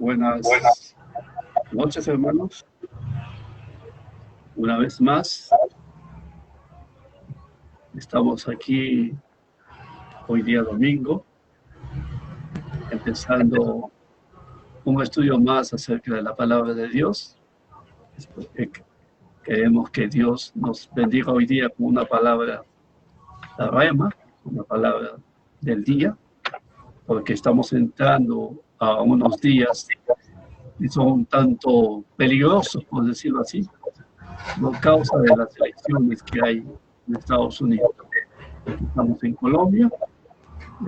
Buenas noches, hermanos. Una vez más, estamos aquí hoy día domingo, empezando un estudio más acerca de la palabra de Dios. Queremos que Dios nos bendiga hoy día con una palabra, la rema, una palabra del día, porque estamos entrando a unos días que son un tanto peligrosos, por decirlo así, por causa de las elecciones que hay en Estados Unidos. Aquí estamos en Colombia,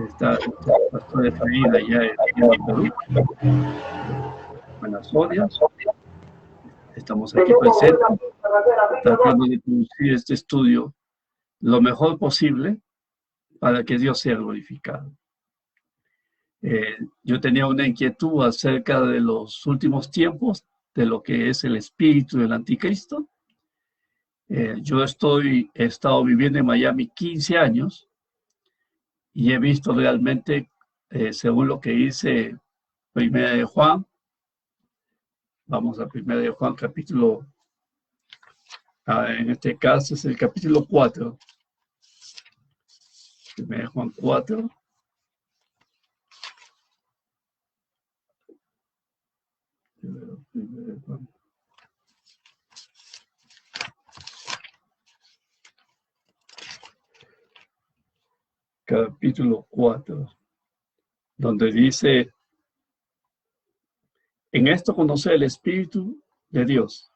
está el pastor Efraín allá en Perú, en la Zoria. Estamos aquí presentes, tratando de producir este estudio lo mejor posible para que Dios sea glorificado. Yo tenía una inquietud acerca de los últimos tiempos, de lo que es el espíritu del anticristo. Yo he estado viviendo en Miami 15 años y he visto realmente, según lo que dice Primera de Juan, vamos a Primera de Juan, capítulo, en este caso es el capítulo 4. Primera de Juan 4. Capítulo 4, donde dice: en esto conoce el Espíritu de Dios.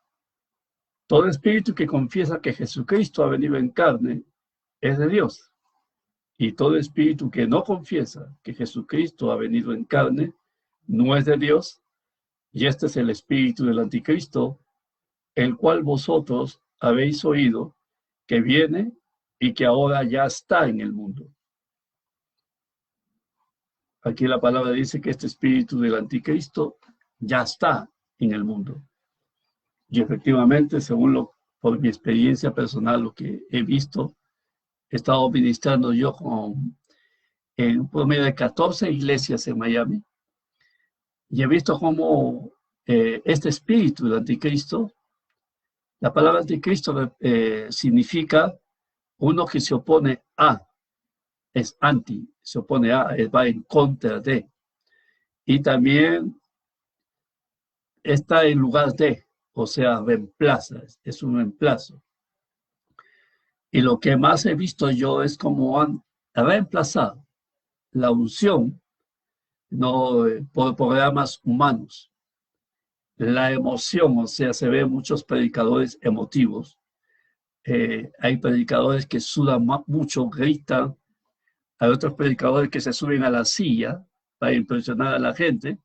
Todo espíritu que confiesa que Jesucristo ha venido en carne es de Dios. Y todo espíritu que no confiesa que Jesucristo ha venido en carne no es de Dios. Y este es el espíritu del anticristo, el cual vosotros habéis oído que viene y que ahora ya está en el mundo. Aquí la palabra dice que este espíritu del anticristo ya está en el mundo. Y efectivamente, por mi experiencia personal, lo que he visto, he estado ministrando yo en un promedio de 14 iglesias en Miami, y he visto cómo este espíritu del anticristo, la palabra anticristo significa uno que se opone a, es anti, se opone a, va en contra de, y también está en lugar de, o sea, reemplaza, es un reemplazo. Y lo que más he visto yo es cómo han reemplazado la unción, no por programas humanos. La emoción, o sea, se ve muchos predicadores emotivos. Hay predicadores que sudan mucho, gritan. Hay otros predicadores que se suben a la silla para impresionar a la gente.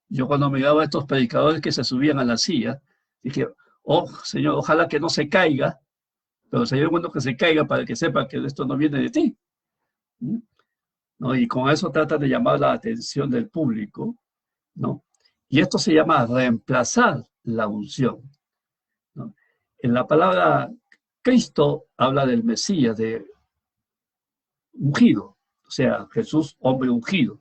Yo cuando miraba a estos predicadores que se subían a la silla, dije: oh, Señor, ojalá que no se caiga, pero sería bueno que se caiga para que sepa que esto no viene de ti. ¿No? Y con eso trata de llamar la atención del público, ¿no? Y esto se llama reemplazar la unción, ¿no? En la palabra Cristo habla del Mesías, de ungido, o sea, Jesús, hombre ungido.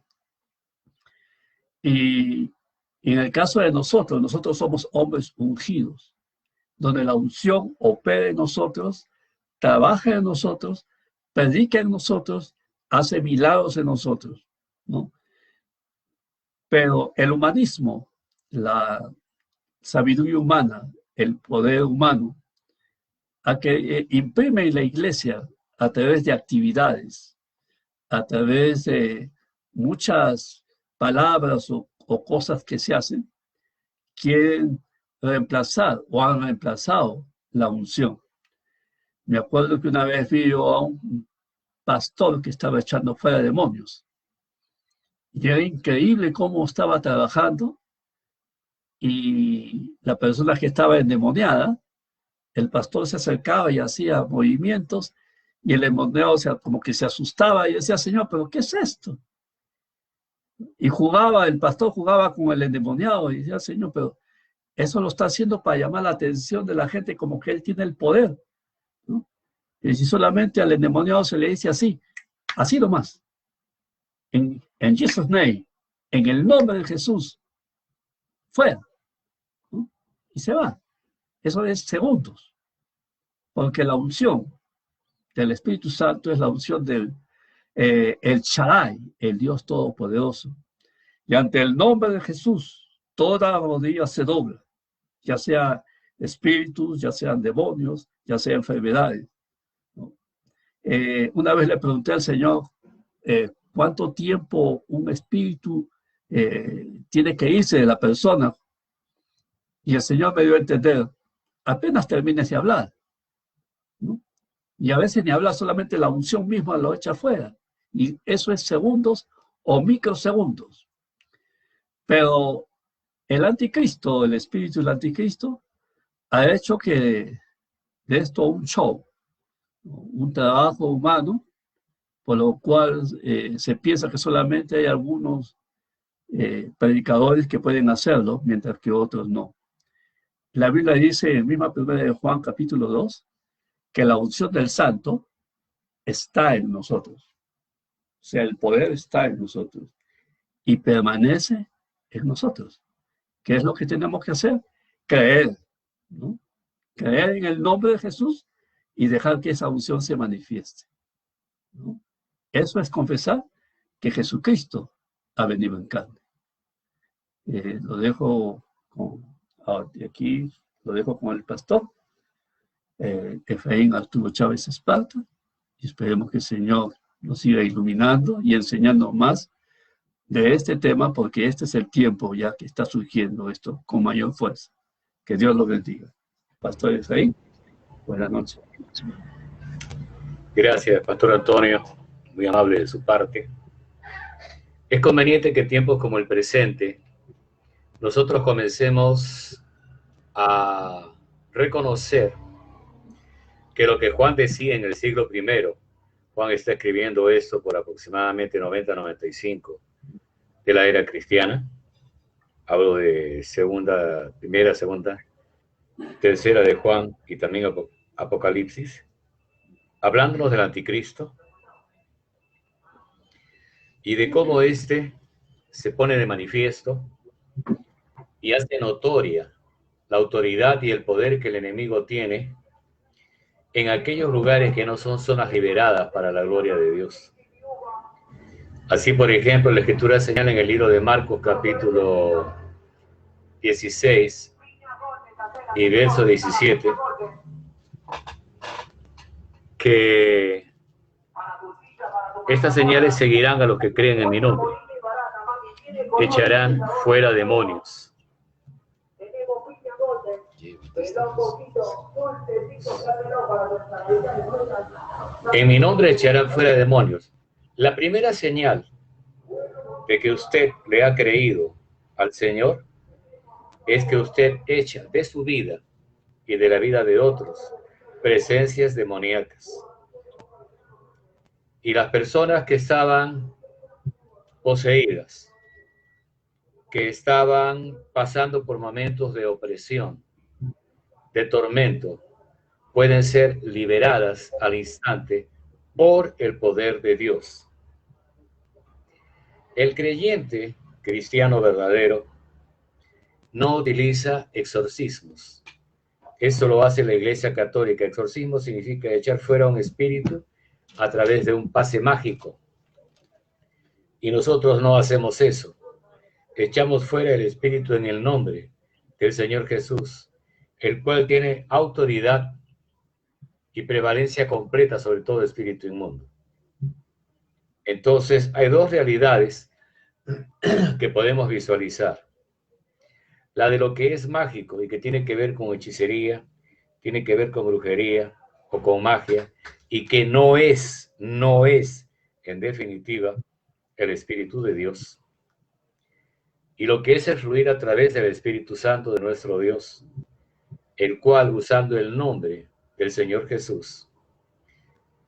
Y en el caso de nosotros somos hombres ungidos, donde la unción opera en nosotros, trabaja en nosotros, predica en nosotros, hace milagros en nosotros, ¿no? Pero el humanismo, la sabiduría humana, el poder humano, a que imprime en la iglesia a través de actividades, a través de muchas palabras o cosas que se hacen, quieren reemplazar o han reemplazado la unción. Me acuerdo que una vez vi a un pastor que estaba echando fuera demonios. Y era increíble cómo estaba trabajando, y la persona que estaba endemoniada, el pastor se acercaba y hacía movimientos, y el endemoniado como que se asustaba y decía: Señor, ¿pero qué es esto? Y el pastor jugaba con el endemoniado y decía: Señor, pero eso lo está haciendo para llamar la atención de la gente, como que él tiene el poder, ¿no? Y si solamente al endemoniado se le dice así nomás, en Jesus' name, en el nombre de Jesús, fuera, ¿no? Y se va. Eso es segundos, porque la unción del Espíritu Santo es la unción del el Shaddai, el Dios Todopoderoso. Y ante el nombre de Jesús, toda rodilla se dobla, ya sea espíritus, ya sean demonios, ya sean enfermedades, ¿no? Una vez le pregunté al Señor cuánto tiempo un espíritu tiene que irse de la persona, y el Señor me dio a entender, apenas termines de hablar, ¿no? Y a veces ni habla, solamente la unción misma lo echa afuera. Y eso es segundos o microsegundos. Pero el anticristo, el espíritu del anticristo, ha hecho que de esto un show, un trabajo humano, por lo cual se piensa que solamente hay algunos predicadores que pueden hacerlo, mientras que otros no. La Biblia dice en misma primera de Juan capítulo 2, que la unción del santo está en nosotros. O sea, el poder está en nosotros y permanece en nosotros. ¿Qué es lo que tenemos que hacer? Creer, ¿no? Creer en el nombre de Jesús y dejar que esa unción se manifieste, ¿no? Eso es confesar que Jesucristo ha venido en carne. Lo dejo con, aquí lo dejo con el pastor Efraín Arturo Chávez Esparta, y esperemos que el Señor nos siga iluminando y enseñando más de este tema, porque este es el tiempo ya que está surgiendo esto con mayor fuerza. Que Dios lo bendiga. Pastor Efraín, buenas noches. Gracias, Pastor Antonio, muy amable de su parte. Es conveniente que en tiempos como el presente nosotros comencemos a reconocer que lo que Juan decía en el siglo I, Juan está escribiendo esto por aproximadamente 90-95 de la era cristiana. Hablo de primera, segunda, tercera de Juan y también Apocalipsis, hablándonos del anticristo y de cómo éste se pone de manifiesto y hace notoria la autoridad y el poder que el enemigo tiene en aquellos lugares que no son zonas liberadas para la gloria de Dios. Así, por ejemplo, la Escritura señala en el libro de Marcos, capítulo 16 y verso 17, que estas señales seguirán a los que creen en mi nombre. Echarán fuera demonios. En mi nombre echarán fuera demonios. La primera señal de que usted le ha creído al Señor es que usted echa de su vida y de la vida de otros presencias demoníacas. Y las personas que estaban poseídas, que estaban pasando por momentos de opresión, de tormento, pueden ser liberadas al instante por el poder de Dios. El creyente cristiano verdadero no utiliza exorcismos. Eso lo hace la Iglesia Católica. Exorcismo significa echar fuera un espíritu a través de un pase mágico. Y nosotros no hacemos eso. Echamos fuera el espíritu en el nombre del Señor Jesús, el cual tiene autoridad y prevalencia completa sobre todo espíritu inmundo. Entonces, hay dos realidades que podemos visualizar. La de lo que es mágico y que tiene que ver con hechicería, tiene que ver con brujería o con magia, y que no es, en definitiva, el Espíritu de Dios. Y lo que es el fluir a través del Espíritu Santo de nuestro Dios, el cual, usando el nombre del Señor Jesús,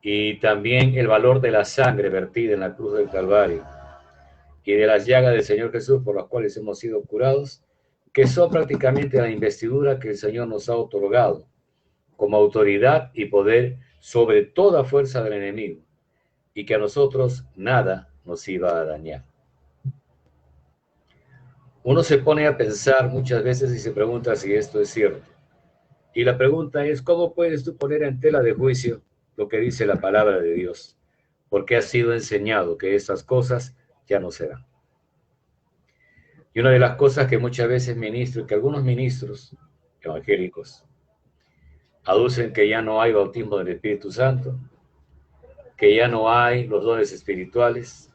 y también el valor de la sangre vertida en la cruz del Calvario, y de las llagas del Señor Jesús por las cuales hemos sido curados, que son prácticamente la investidura que el Señor nos ha otorgado como autoridad y poder sobre toda fuerza del enemigo, y que a nosotros nada nos iba a dañar. Uno se pone a pensar muchas veces y se pregunta si esto es cierto. Y la pregunta es, ¿cómo puedes tú poner en tela de juicio lo que dice la palabra de Dios? Porque ha sido enseñado que estas cosas ya no serán. Y una de las cosas que muchas veces que algunos ministros evangélicos aducen que ya no hay bautismo del Espíritu Santo, que ya no hay los dones espirituales,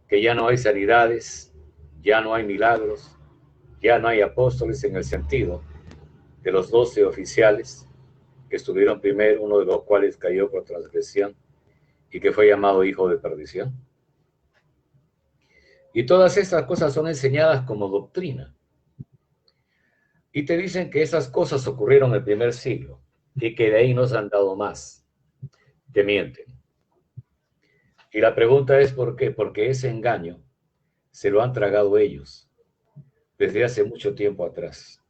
que ya no hay sanidades, ya no hay milagros, ya no hay apóstoles en el sentido de los 12 oficiales que estuvieron primero, uno de los cuales cayó por transgresión y que fue llamado hijo de perdición. Y todas estas cosas son enseñadas como doctrina. Y te dicen que esas cosas ocurrieron en el primer siglo y que de ahí no se han dado más. Te mienten. Y la pregunta es ¿por qué? Porque ese engaño se lo han tragado ellos desde hace mucho tiempo atrás,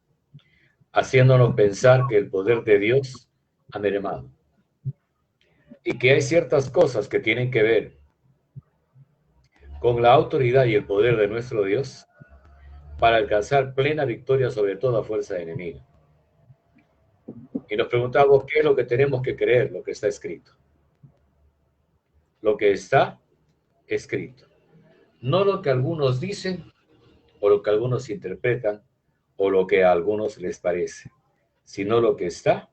haciéndonos pensar que el poder de Dios ha mermado y que hay ciertas cosas que tienen que ver con la autoridad y el poder de nuestro Dios para alcanzar plena victoria sobre toda fuerza enemiga. Y nos preguntamos qué es lo que tenemos que creer, lo que está escrito. Lo que está escrito. No lo que algunos dicen, o lo que algunos interpretan, o lo que a algunos les parece, sino lo que está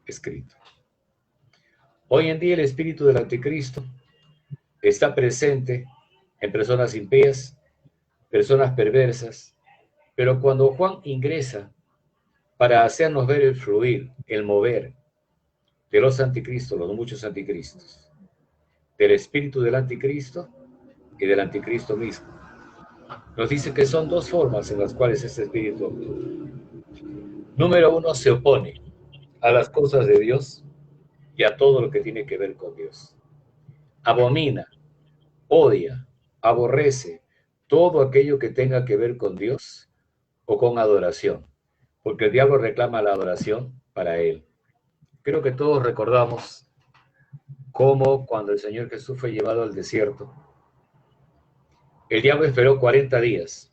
escrito. Hoy en día el espíritu del anticristo está presente en personas impías, personas perversas, pero cuando Juan ingresa para hacernos ver el fluir, el mover de los anticristos, los muchos anticristos, del espíritu del anticristo y del anticristo mismo, nos dice que son dos formas en las cuales este espíritu actúa. Número uno, se opone a las cosas de Dios y a todo lo que tiene que ver con Dios. Abomina, odia, aborrece todo aquello que tenga que ver con Dios o con adoración, porque el diablo reclama la adoración para él. Creo que todos recordamos cómo cuando el Señor Jesús fue llevado al desierto, el diablo esperó 40 días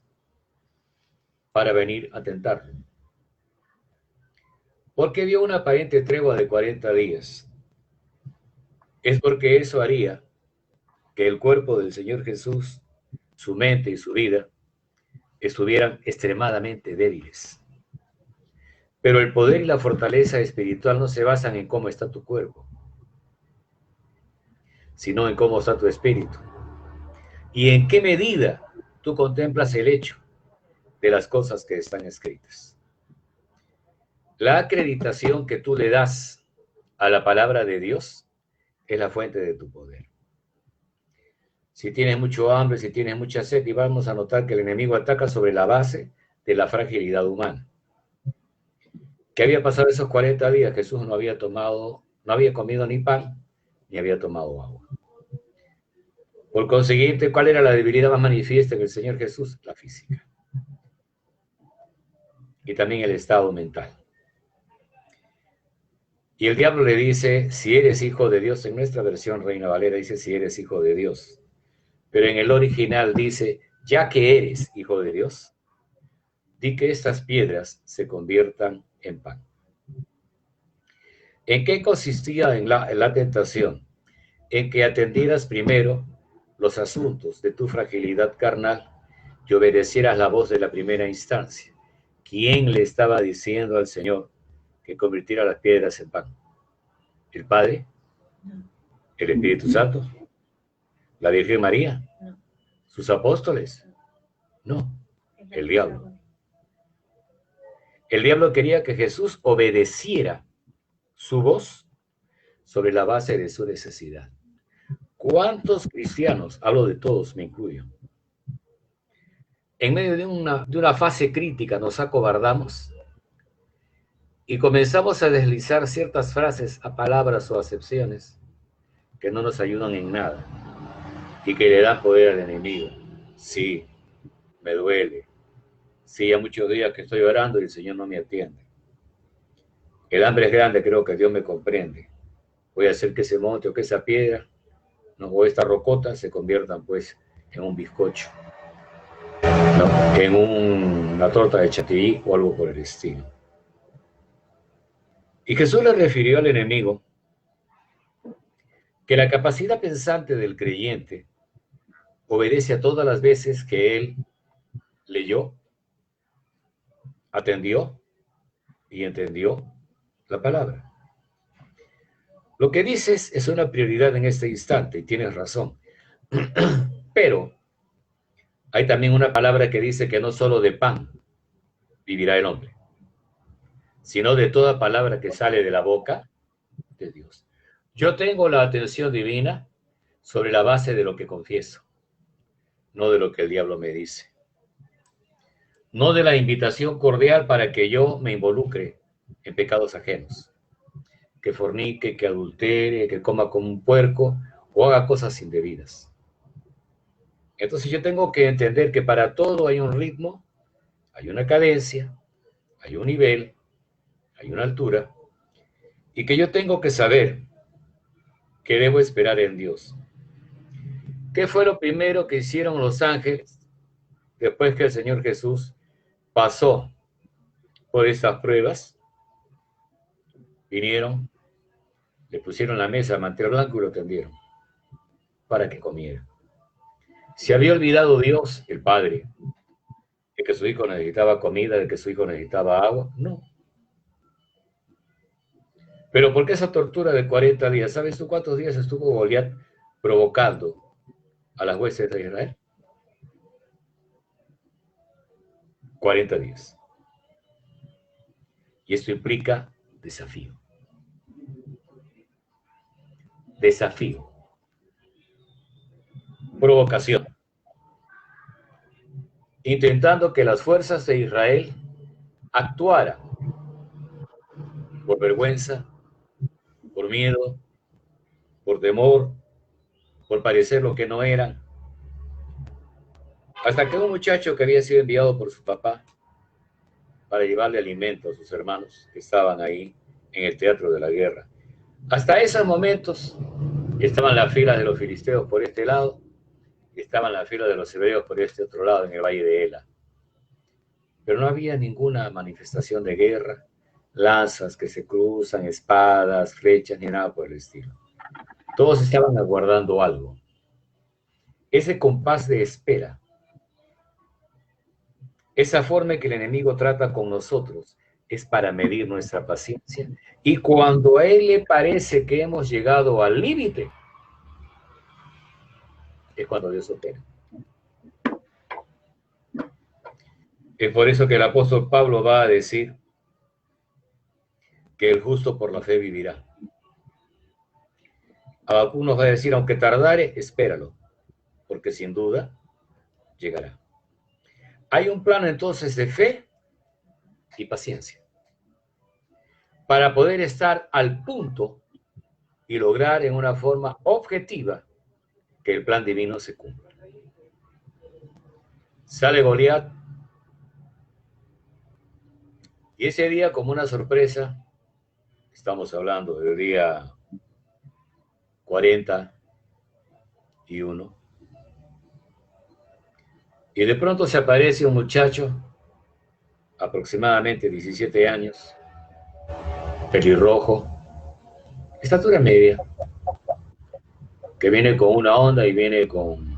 para venir a tentarlo. ¿Por qué dio una aparente tregua de 40 días? Es porque eso haría que el cuerpo del Señor Jesús, su mente y su vida, estuvieran extremadamente débiles. Pero el poder y la fortaleza espiritual no se basan en cómo está tu cuerpo, sino en cómo está tu espíritu. Y en qué medida tú contemplas el hecho de las cosas que están escritas. La acreditación que tú le das a la palabra de Dios es la fuente de tu poder. Si tienes mucho hambre, si tienes mucha sed, y vamos a notar que el enemigo ataca sobre la base de la fragilidad humana. ¿Qué había pasado esos 40 días? Jesús no había comido ni pan, ni había tomado agua. Por consiguiente, ¿cuál era la debilidad más manifiesta en el Señor Jesús? La física. Y también el estado mental. Y el diablo le dice, si eres hijo de Dios, en nuestra versión Reina Valera dice, si eres hijo de Dios. Pero en el original dice, ya que eres hijo de Dios, di que estas piedras se conviertan en pan. ¿En qué consistía en la tentación? En que atendieras primero los asuntos de tu fragilidad carnal y obedecieras la voz de la primera instancia. ¿Quién le estaba diciendo al Señor que convirtiera las piedras en pan? ¿El Padre? No. ¿El Espíritu Santo? ¿La Virgen María? No. ¿Sus apóstoles? No. El diablo. El diablo quería que Jesús obedeciera su voz sobre la base de su necesidad. ¿Cuántos cristianos, hablo de todos, me incluyo, en medio de una fase crítica nos acobardamos y comenzamos a deslizar ciertas frases a palabras o acepciones que no nos ayudan en nada y que le dan poder al enemigo? Sí, me duele. Sí, ya muchos días que estoy orando y el Señor no me atiende. El hambre es grande, creo que Dios me comprende. Voy a hacer que ese monte o que esa piedra o esta rocota se conviertan pues en un bizcocho. ¿no? En una torta de chantilly o algo por el estilo. Y Jesús le refirió al enemigo que la capacidad pensante del creyente obedece a todas las veces que él leyó, atendió y entendió la palabra. Lo que dices es una prioridad en este instante y tienes razón. Pero hay también una palabra que dice que no solo de pan vivirá el hombre, sino de toda palabra que sale de la boca de Dios. Yo tengo la atención divina sobre la base de lo que confieso, no de lo que el diablo me dice. No de la invitación cordial para que yo me involucre en pecados ajenos, que fornique, que adultere, que coma como un puerco o haga cosas indebidas. Entonces yo tengo que entender que para todo hay un ritmo, hay una cadencia, hay un nivel, hay una altura, y que yo tengo que saber que debo esperar en Dios. ¿Qué fue lo primero que hicieron los ángeles después que el Señor Jesús pasó por estas pruebas? Vinieron, le pusieron la mesa de mantel blanco y lo tendieron para que comiera. ¿Se había olvidado Dios, el Padre, de que su hijo necesitaba comida, de que su hijo necesitaba agua? No. Pero ¿por qué esa tortura de 40 días? ¿Sabes tú cuántos días estuvo Goliat provocando a las huestes de Israel? 40 días. Y esto implica desafío. Desafío. Provocación. Intentando que las fuerzas de Israel actuaran por vergüenza, por miedo, por temor, por parecer lo que no eran. Hasta que un muchacho que había sido enviado por su papá para llevarle alimento a sus hermanos que estaban ahí en el teatro de la guerra. Hasta esos momentos estaban las filas de los filisteos por este lado y estaban las filas de los hebreos por este otro lado en el valle de Ela. Pero no había ninguna manifestación de guerra, lanzas que se cruzan, espadas, flechas, ni nada por el estilo. Todos estaban aguardando algo. Ese compás de espera, esa forma en que el enemigo trata con nosotros, es para medir nuestra paciencia. Y cuando a él le parece que hemos llegado al límite, es cuando Dios opera. Es por eso que el apóstol Pablo va a decir que el justo por la fe vivirá. Habacuc nos va a decir, aunque tardare, espéralo, porque sin duda llegará. Hay un plano entonces de fe y paciencia para poder estar al punto y lograr en una forma objetiva que el plan divino se cumpla. Sale Goliat y ese día, como una sorpresa, estamos hablando del día 41, y de pronto se aparece un muchacho, aproximadamente 17 años, pelirrojo, estatura media, que viene con una onda y viene con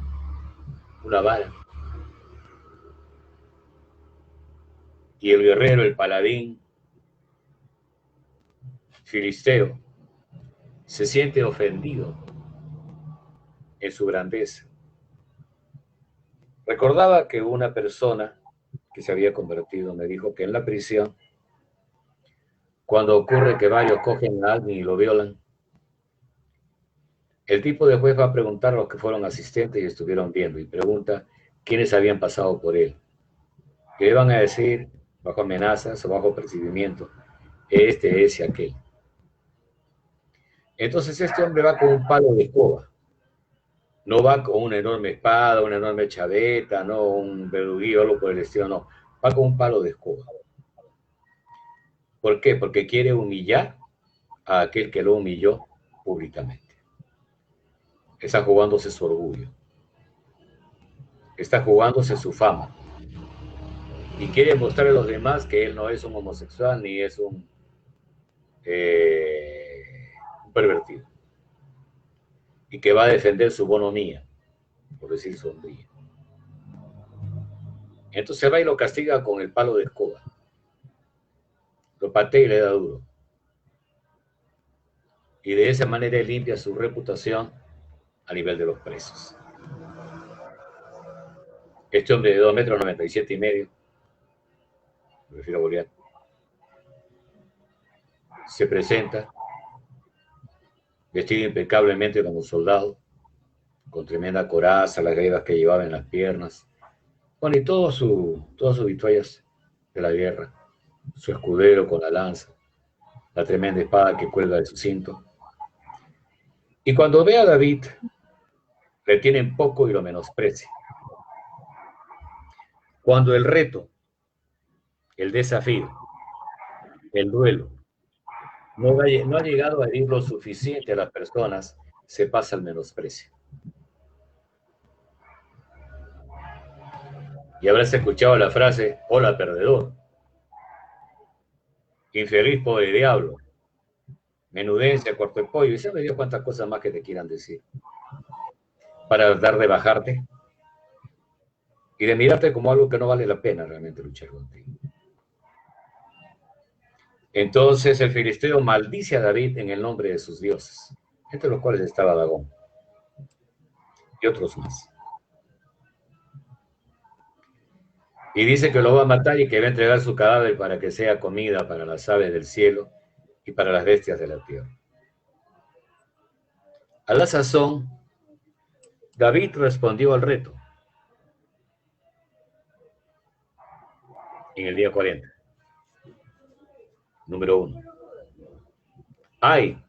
una vara. Y el guerrero, el paladín filisteo, se siente ofendido en su grandeza. Recordaba que una persona que se había convertido me dijo que en la prisión, cuando ocurre que varios cogen a alguien y lo violan, el tipo después va a preguntar a los que fueron asistentes y estuvieron viendo, y pregunta quiénes habían pasado por él. Y le van a decir, bajo amenazas o bajo percibimiento, este, ese, aquel. Entonces este hombre va con un palo de escoba. No va con una enorme espada, una enorme chaveta, no un verduguillo o algo por el estilo, no. Va con un palo de escoba. ¿Por qué? Porque quiere humillar a aquel que lo humilló públicamente. Está jugándose su orgullo. Está jugándose su fama. y quiere mostrarle a los demás que él no es un homosexual ni es un pervertido, y que va a defender su bonomía, por decir su hombría. Entonces va y lo castiga con el palo de escoba, lo patea y le da duro, y de esa manera limpia su reputación a nivel de los presos. Este hombre de 2,97 metros, me refiero a Goliat, se presenta vestido impecablemente como un soldado, con tremenda coraza, las grebas que llevaba en las piernas, bueno, y todas sus victorias de la guerra, su escudero con la lanza, la tremenda espada que cuelga de su cinto. Y cuando ve a David, le tienen poco y lo menosprecia. Cuando el reto, el desafío, el duelo, no ha llegado a herir lo suficiente a las personas, se pasa al menosprecio. Y habrás escuchado la frase, hola perdedor, infeliz pobre diablo, menudencia, cuarto de pollo, y sabe Dios cuántas cosas más que te quieran decir, para dar de bajarte y de mirarte como algo que no vale la pena realmente luchar contigo. Entonces el filisteo maldice a David en el nombre de sus dioses, entre los cuales estaba Dagón y otros más. Y dice que lo va a matar y que va a entregar su cadáver para que sea comida para las aves del cielo y para las bestias de la tierra. A la sazón, David respondió al reto en el día 40. Número 1. Hay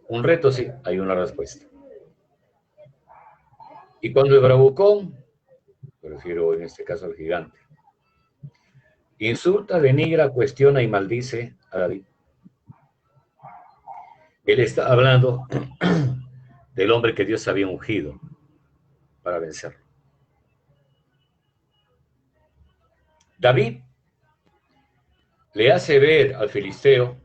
un reto, sí, hay una respuesta. Y cuando el bravucón, me refiero en este caso al gigante, insulta, denigra, cuestiona y maldice a David, él está hablando del hombre que Dios había ungido para vencerlo. David le hace ver al filisteo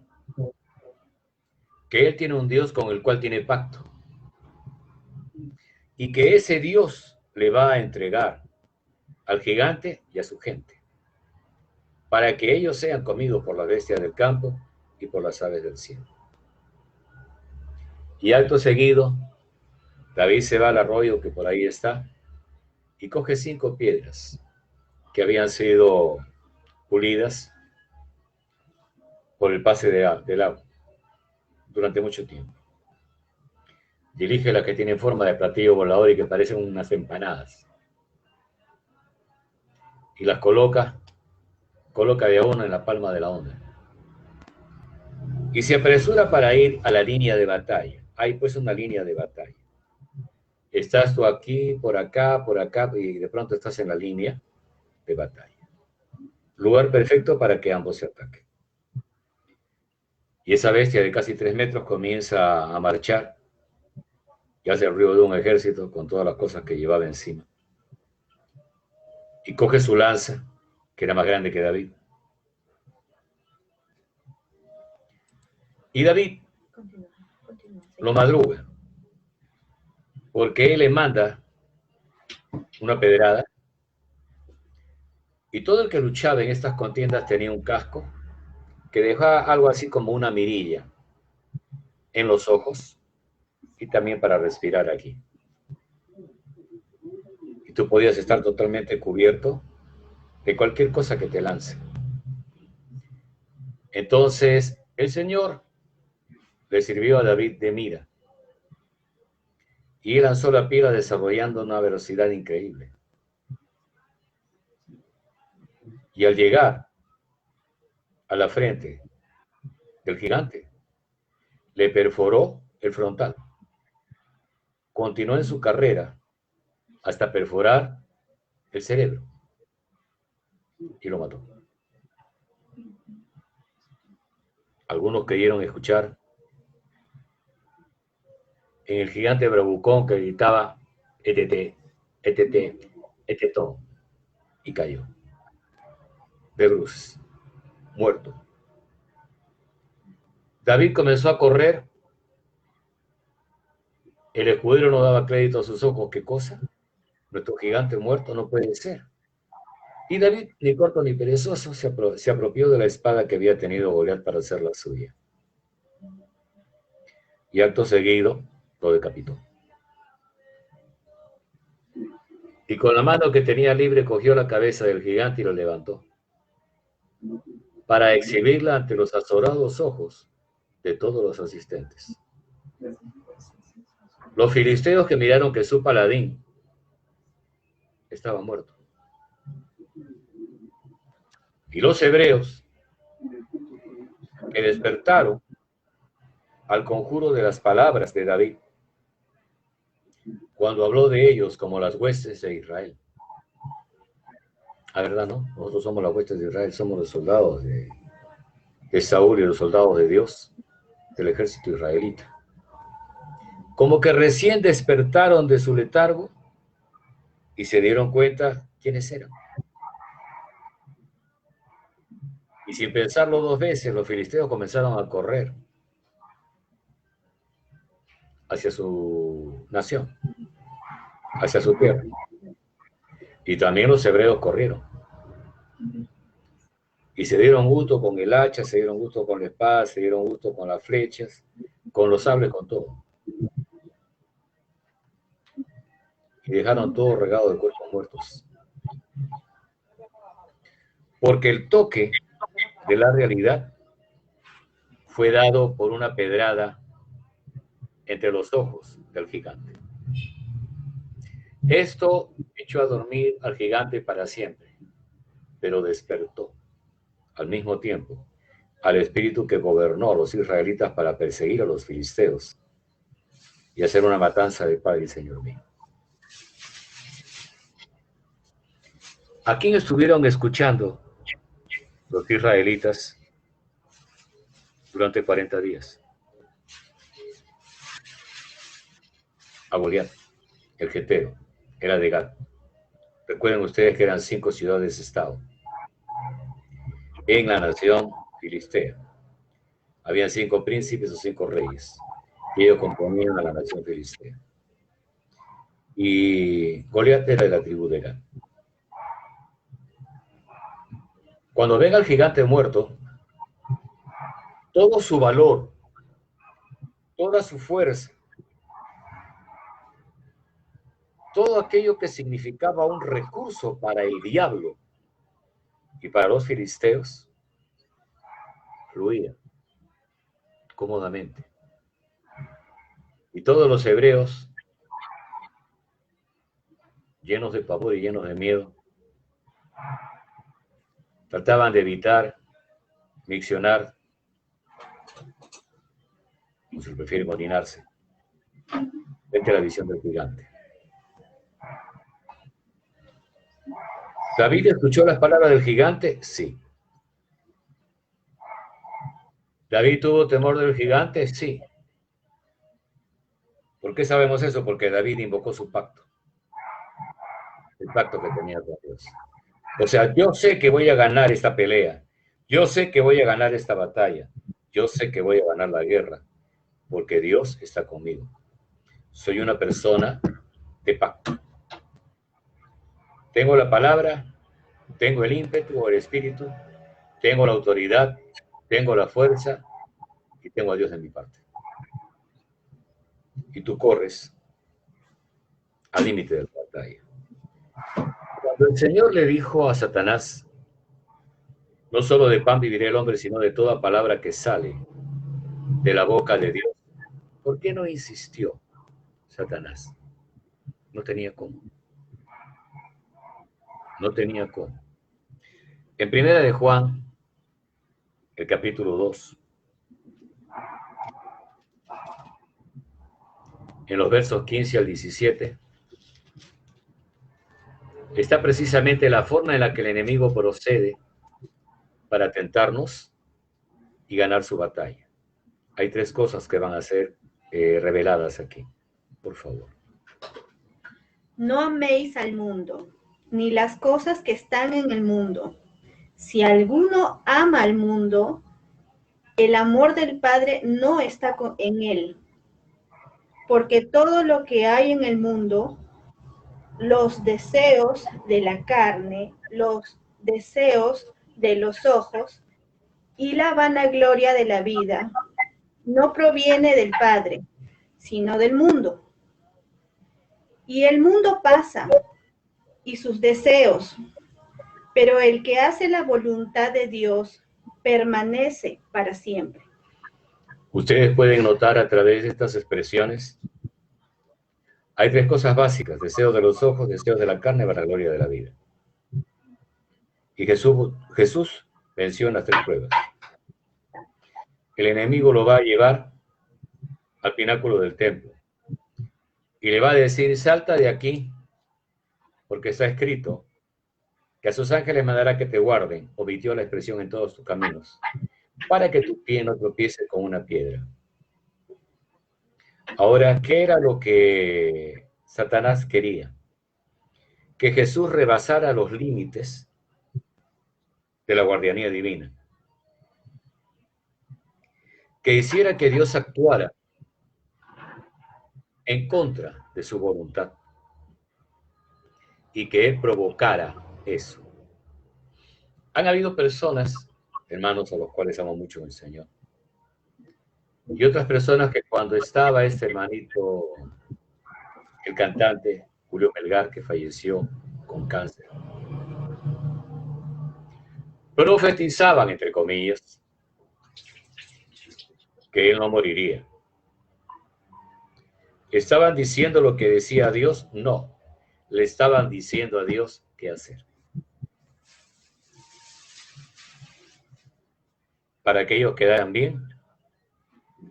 que él tiene un Dios con el cual tiene pacto y que ese Dios le va a entregar al gigante y a su gente para que ellos sean comidos por las bestias del campo y por las aves del cielo. Y acto seguido, David se va al arroyo que por ahí está y coge 5 piedras que habían sido pulidas por el pase del agua durante mucho tiempo. Dirige las que tienen forma de platillo volador y que parecen unas empanadas. Y las coloca de a uno en la palma de la onda. Y se apresura para ir a la línea de batalla. Hay pues una línea de batalla. Estás tú aquí, por acá, y de pronto estás en la línea de batalla. Lugar perfecto para que ambos se ataquen. Y esa bestia de casi 3 metros comienza a marchar y hace el ruido de un ejército con todas las cosas que llevaba encima. Y coge su lanza, que era más grande que David. Y David lo madruga, porque él le manda una pedrada, y todo el que luchaba en estas contiendas tenía un casco que dejaba algo así como una mirilla en los ojos y también para respirar aquí. Y tú podías estar totalmente cubierto de cualquier cosa que te lance. Entonces el Señor le sirvió a David de mira y él lanzó la piedra desarrollando una velocidad increíble. Y al llegar a la frente del gigante, le perforó el frontal. Continuó en su carrera hasta perforar el cerebro y lo mató. Algunos creyeron escuchar en el gigante bravucón que gritaba etete, etete, etetón, y cayó. de bruces, muerto. David comenzó a correr. El escudero no daba crédito a sus ojos. ¿Qué cosa? Nuestro gigante muerto no puede ser. Y David, ni corto ni perezoso, se apropió de la espada que había tenido Goliat para hacer la suya. Y acto seguido lo decapitó. Y con la mano que tenía libre cogió la cabeza del gigante y lo levantó, para exhibirla ante los azorados ojos de todos los asistentes. Los filisteos que miraron que su paladín estaba muerto. Y los hebreos que despertaron al conjuro de las palabras de David, cuando habló de ellos como las huestes de Israel. La verdad, ¿no? Nosotros somos las huestes de Israel, somos los soldados de Saúl y los soldados de Dios, del ejército israelita. Como que recién despertaron de su letargo y se dieron cuenta quiénes eran. Y sin pensarlo dos veces, los filisteos comenzaron a correr hacia su nación, hacia su tierra. Y también los hebreos corrieron. Y se dieron gusto con el hacha, se dieron gusto con la espada, se dieron gusto con las flechas, con los sables, con todo. Y dejaron todo regado de cuerpos muertos. Porque el toque de la realidad fue dado por una pedrada entre los ojos del gigante. Esto echó a dormir al gigante para siempre, pero despertó al mismo tiempo al espíritu que gobernó a los israelitas para perseguir a los filisteos y hacer una matanza de Padre y Señor mío. ¿A quién estuvieron escuchando los israelitas durante 40 días? A Goliat, el geteo, era de Gat. Recuerden ustedes que eran 5 ciudades-estado en la nación filistea. Habían 5 príncipes o 5 reyes, y ellos componían a la nación filistea. Y Goliat era de la tribu de Gat. Cuando ven al gigante muerto, todo su valor, toda su fuerza, todo aquello que significaba un recurso para el diablo y para los filisteos, fluía cómodamente. Y todos los hebreos, llenos de pavor y llenos de miedo, trataban de evitar, miccionar, o si prefieren orinarse, frente a la visión del gigante. ¿David escuchó las palabras del gigante? Sí. ¿David tuvo temor del gigante? Sí. ¿Por qué sabemos eso? Porque David invocó su pacto. El pacto que tenía con Dios. O sea, yo sé que voy a ganar esta pelea. Yo sé que voy a ganar esta batalla. Yo sé que voy a ganar la guerra. Porque Dios está conmigo. Soy una persona de pacto. Tengo la palabra, tengo el ímpetu o el espíritu, tengo la autoridad, tengo la fuerza y tengo a Dios en mi parte. Y tú corres al límite de la batalla. Cuando el Señor le dijo a Satanás, no solo de pan vivirá el hombre, sino de toda palabra que sale de la boca de Dios, ¿por qué no insistió Satanás? No tenía cómo. No tenía cómo. En primera de Juan, el capítulo 2, en los versos 15 al 17, está precisamente la forma en la que el enemigo procede para tentarnos y ganar su batalla. Hay 3 cosas que van a ser reveladas aquí. Por favor. No améis al mundo, ni las cosas que están en el mundo. Si alguno ama al mundo, el amor del Padre no está en él, porque todo lo que hay en el mundo, los deseos de la carne, los deseos de los ojos y la vanagloria de la vida, no proviene del Padre, sino del mundo. Y el mundo pasa, y sus deseos, pero el que hace la voluntad de Dios permanece para siempre. Ustedes pueden notar a través de estas expresiones, hay tres cosas básicas: deseos de los ojos, deseos de la carne, vanagloria de la vida. Y Jesús menciona tres pruebas. El enemigo lo va a llevar al pináculo del templo y le va a decir: salta de aquí, porque está escrito que a sus ángeles mandará que te guarden, omitió la expresión en todos tus caminos, para que tu pie no tropiece con una piedra. Ahora, ¿qué era lo que Satanás quería? Que Jesús rebasara los límites de la guardianía divina, que hiciera que Dios actuara en contra de su voluntad y que Él provocara eso. Han habido personas, hermanos, a los cuales amo mucho el Señor, y otras personas que cuando estaba este hermanito, el cantante Julio Melgar, que falleció con cáncer, profetizaban, entre comillas, que él no moriría. ¿Estaban diciendo lo que decía Dios? No. Le estaban diciendo a Dios qué hacer, para que ellos quedaran bien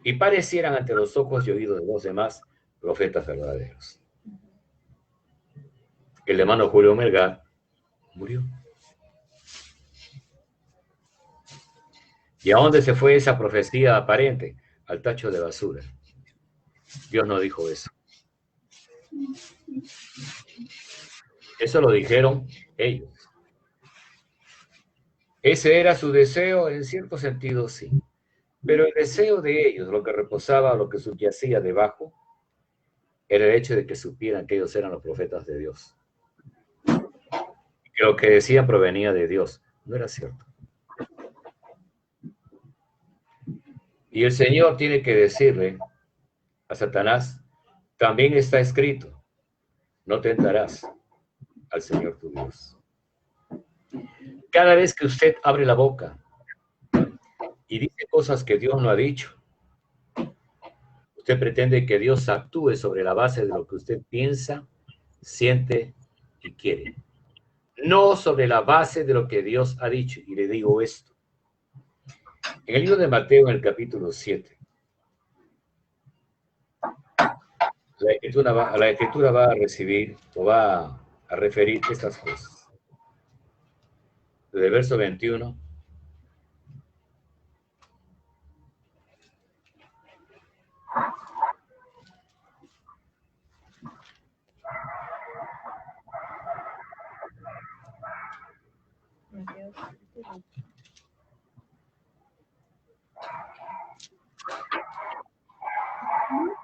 y parecieran ante los ojos y oídos de los demás profetas verdaderos. El hermano Julio Melgar murió. ¿Y a dónde se fue esa profecía aparente? Al tacho de basura. Dios no dijo eso. Eso lo dijeron ellos. Ese era su deseo, en cierto sentido, sí. Pero el deseo de ellos, lo que reposaba, lo que subyacía debajo, era el hecho de que supieran que ellos eran los profetas de Dios. Que lo que decían provenía de Dios. No era cierto. Y el Señor tiene que decirle a Satanás: también está escrito, no tentarás al Señor tu Dios. Cada vez que usted abre la boca y dice cosas que Dios no ha dicho, usted pretende que Dios actúe sobre la base de lo que usted piensa, siente y quiere. No sobre la base de lo que Dios ha dicho. Y le digo esto. En el libro de Mateo, en el capítulo 7, la escritura va a recibir o va a referir estas cosas. Desde el verso 21.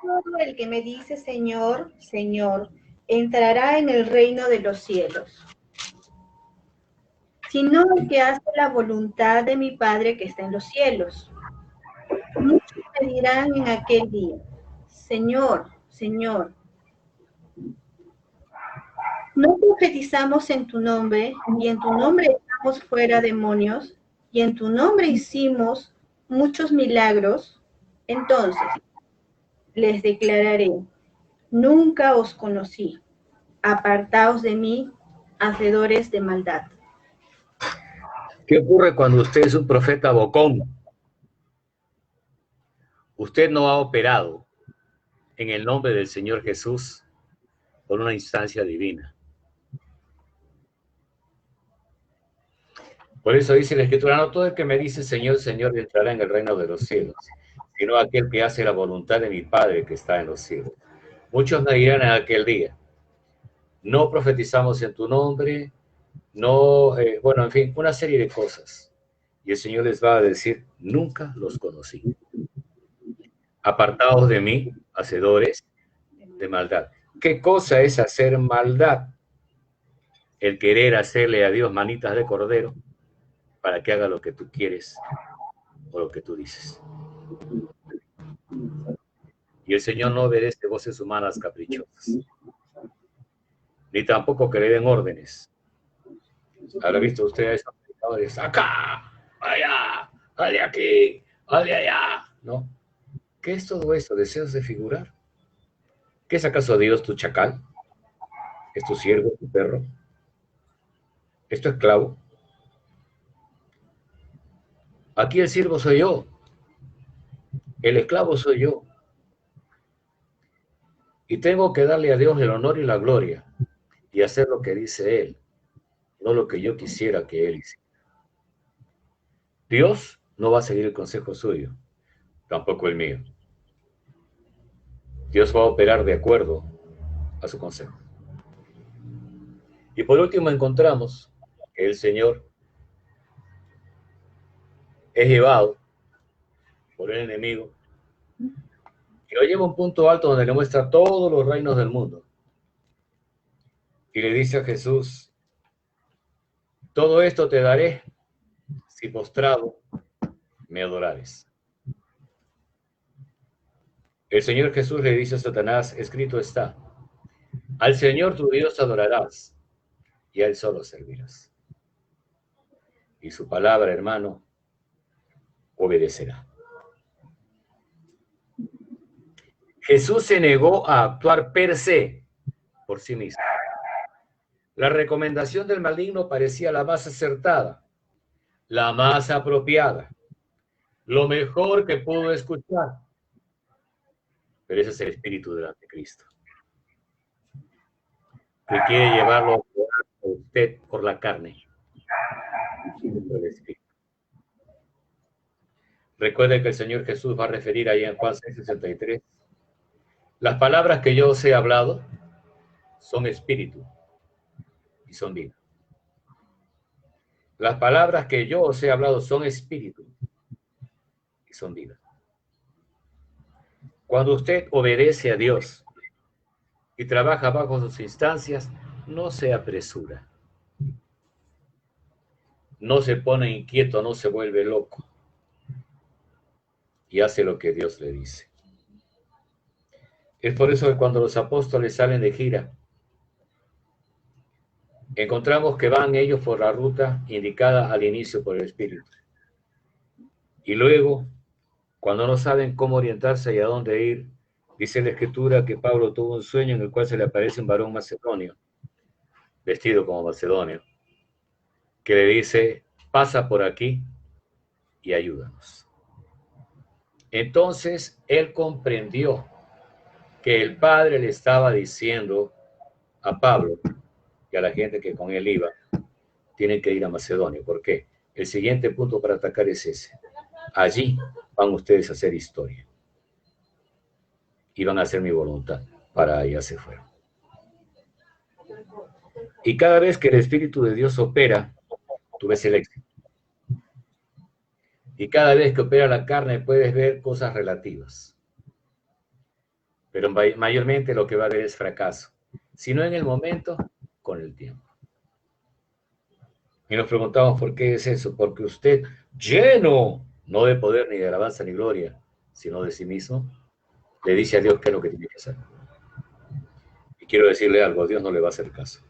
No todo el que me dice Señor, Señor, entrará en el reino de los cielos, sino el que hace la voluntad de mi Padre que está en los cielos. Muchos me dirán en aquel día: Señor, Señor, ¿no profetizamos en tu nombre, y en tu nombre echamos fuera demonios, y en tu nombre hicimos muchos milagros? Entonces les declararé: nunca os conocí. Apartaos de mí, hacedores de maldad. ¿Qué ocurre cuando usted es un profeta bocón? Usted no ha operado en el nombre del Señor Jesús por una instancia divina. Por eso dice la Escritura: no todo el que me dice Señor, Señor entrará en el reino de los cielos, sino aquel que hace la voluntad de mi Padre que está en los cielos. Muchos me dirán en aquel día: no profetizamos en tu nombre, no, bueno, en fin, una serie de cosas. Y el Señor les va a decir, nunca los conocí. Apartados de mí, hacedores de maldad. ¿Qué cosa es hacer maldad? El querer hacerle a Dios manitas de cordero para que haga lo que tú quieres o lo que tú dices. Y el Señor no obedece voces humanas caprichosas, ni tampoco que le den órdenes. ¿Habrá visto usted a esos predicadores? Acá, allá, de aquí, de allá, ¿no? ¿Qué es todo esto? ¿Deseos de figurar? ¿Qué es acaso Dios tu chacal? ¿Es tu siervo, tu perro? ¿Es tu esclavo? Aquí el siervo soy yo, el esclavo soy yo. Y tengo que darle a Dios el honor y la gloria y hacer lo que dice Él, no lo que yo quisiera que Él hiciera. Dios no va a seguir el consejo suyo, tampoco el mío. Dios va a operar de acuerdo a su consejo. Y por último encontramos que el Señor es llevado por el enemigo y lo lleva a un punto alto donde le muestra todos los reinos del mundo. Y le dice a Jesús, todo esto te daré si postrado me adorares. El Señor Jesús le dice a Satanás, escrito está, al Señor tu Dios adorarás y a Él solo servirás. Y su palabra, hermano, obedecerá. Jesús se negó a actuar per se por sí mismo. La recomendación del maligno parecía la más acertada, la más apropiada, lo mejor que pudo escuchar. Pero ese es el espíritu del anticristo, que quiere llevarlo a usted por la carne. Recuerde que el Señor Jesús va a referir ahí en Juan 6:63. Las palabras que yo os he hablado son espíritu y son vida. Las palabras que yo os he hablado son espíritu y son vida. Cuando usted obedece a Dios y trabaja bajo sus instancias, no se apresura. No se pone inquieto, no se vuelve loco. Y hace lo que Dios le dice. Es por eso que cuando los apóstoles salen de gira, encontramos que van ellos por la ruta indicada al inicio por el Espíritu. Y luego, cuando no saben cómo orientarse y a dónde ir, dice la Escritura que Pablo tuvo un sueño en el cual se le aparece un varón macedonio, vestido como macedonio, que le dice, pasa por aquí y ayúdanos. Entonces, él comprendió que el Padre le estaba diciendo a Pablo y a la gente que con él iba, tienen que ir a Macedonia. ¿Por qué? El siguiente punto para atacar es ese. Allí van ustedes a hacer historia. Y van a hacer mi voluntad. Para allá se fueron. Y cada vez que el Espíritu de Dios opera, tú ves el éxito. Y cada vez que opera la carne puedes ver cosas relativas. Pero mayormente lo que va a haber es fracaso. Si no en el momento, con el tiempo. Y nos preguntamos por qué es eso. Porque usted, lleno, no de poder ni de alabanza ni gloria, sino de sí mismo, le dice a Dios qué es lo que tiene que hacer. Y quiero decirle algo, a Dios no le va a hacer caso.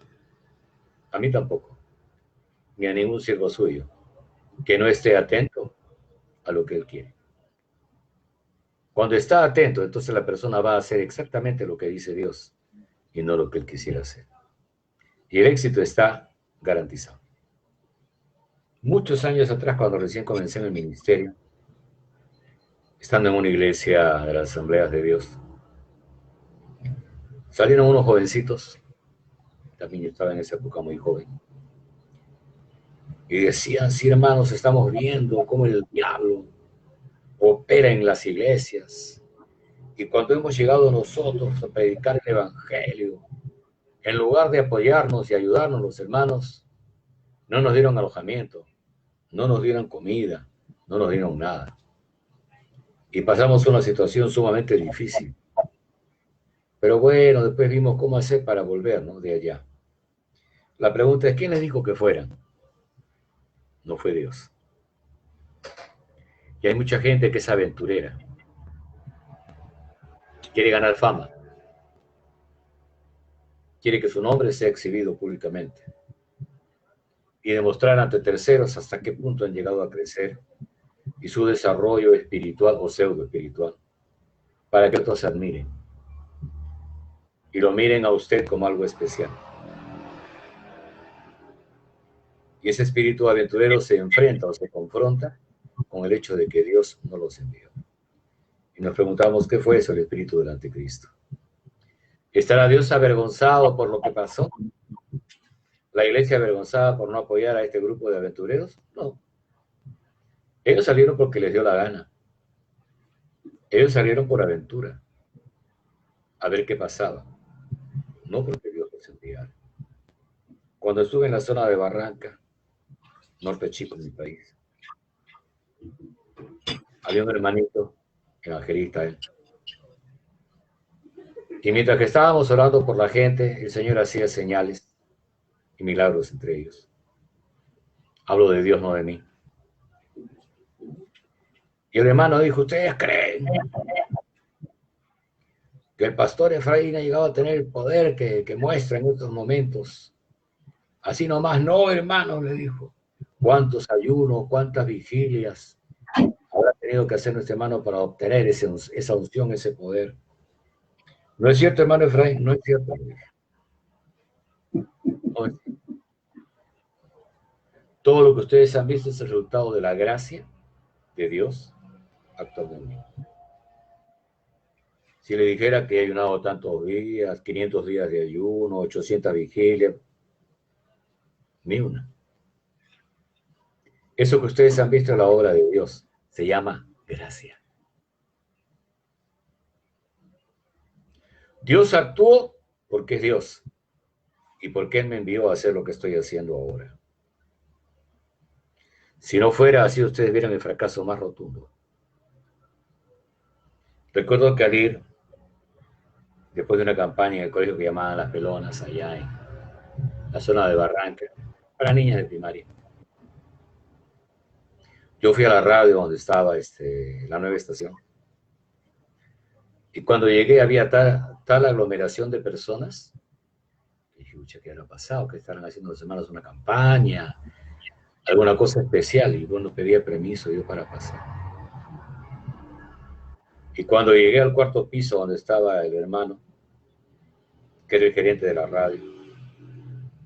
A mí tampoco. Ni a ningún siervo suyo. Que no esté atento a lo que Él quiere. Cuando está atento, entonces la persona va a hacer exactamente lo que dice Dios y no lo que Él quisiera hacer. Y el éxito está garantizado. Muchos años atrás, cuando recién comencé en el ministerio, estando en una iglesia de las Asambleas de Dios, salieron unos jovencitos, también yo estaba en esa época muy joven, y decían, sí hermanos, estamos viendo cómo el diablo opera en las iglesias, y cuando hemos llegado nosotros a predicar el evangelio, en lugar de apoyarnos y ayudarnos los hermanos, No nos dieron alojamiento, no nos dieron comida, no nos dieron nada. Y pasamos una situación sumamente difícil. Pero bueno, después vimos cómo hacer para volver, ¿no?, de allá. La pregunta es, ¿quién les dijo que fueran? No fue Dios. Y hay mucha gente que es aventurera. Quiere ganar fama. Quiere que su nombre sea exhibido públicamente. Y demostrar ante terceros hasta qué punto han llegado a crecer y su desarrollo espiritual o pseudo espiritual, para que otros se admiren y lo miren a usted como algo especial. Y ese espíritu aventurero se enfrenta o se confronta con el hecho de que Dios no los envió. Y nos preguntamos, ¿qué fue eso, el espíritu del anticristo? ¿Estará Dios avergonzado por lo que pasó? ¿La iglesia avergonzada por no apoyar a este grupo de aventureros? No. Ellos salieron porque les dio la gana. Ellos salieron por aventura, a ver qué pasaba. No porque Dios los enviara. Cuando estuve en la zona de Barranca, Norte Chico, en mi país, había un hermanito, evangelista, él. Y mientras que estábamos orando por la gente, el Señor hacía señales y milagros entre ellos. Hablo de Dios, no de mí. Y el hermano dijo, ¿ustedes creen que el pastor Efraín ha llegado a tener el poder que muestra en estos momentos? Así nomás, no, hermano, le dijo. ¿Cuántos ayunos, cuántas vigilias habrá tenido que hacer nuestro hermano para obtener esa unción, ese poder? ¿No es cierto, hermano Efraín? No es cierto. No es cierto. Todo lo que ustedes han visto es el resultado de la gracia de Dios actuando en mí. Si le dijera que he ayunado tantos días, 500 días de ayuno, 800 vigilias, ni una. Eso que ustedes han visto es la obra de Dios. Se llama gracia. Dios actuó porque es Dios y porque Él me envió a hacer lo que estoy haciendo ahora. Si no fuera así, ustedes vieran el fracaso más rotundo. Recuerdo que al ir, después de una campaña en el colegio que llamaban Las Pelonas, allá en la zona de Barranca, para niñas de primaria, yo fui a la radio donde estaba la nueva estación. Y cuando llegué había tal aglomeración de personas. Y dije, ucha, ¿qué habrá pasado? ¿Que estarán haciendo los hermanos una campaña? ¿Alguna cosa especial? Y bueno, pedía permiso yo para pasar. Y cuando llegué al cuarto piso donde estaba el hermano, que era el gerente de la radio,